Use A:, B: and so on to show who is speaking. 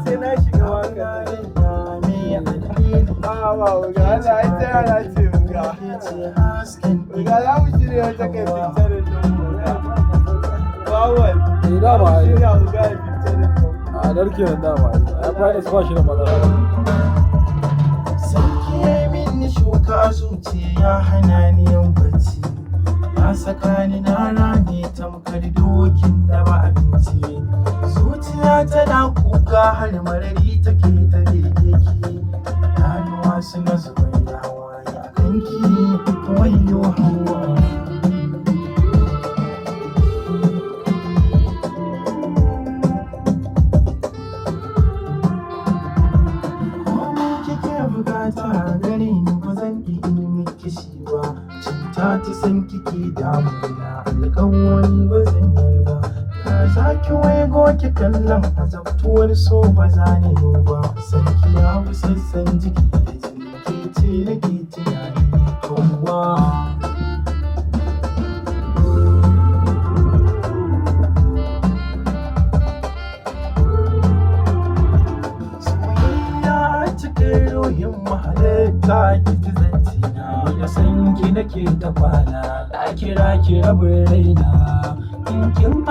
A: sai na shiga waka ba wuga Allah ai ta yara ce wuga za mu shirya wata kai picture din bawal
B: da ba ai
A: shirya wuga da picture din
B: a darke nan da ba ai price ba shi da matsala
C: sarki mini shuka zuciya hana ni yin bacci ya saka ni na rame tamkar dokin da ba abinci zuciya tana kuka har marari take ta bege ki hannuwa suna zubar da hawaye a kanki wayo hawa bukata gare ni ba zan iya miki shi ba cinta ta san kike damuna alƙawari ba zan yi ba ka zaki waigo ki kallon azabtuwar so ba za ni yi ba sanki ya fi sassan jiki da jini ke ce nake tunani kowa yin mahalatta ki ji zanci na da san ki nake ta kwana da kira ki rabin raina in kin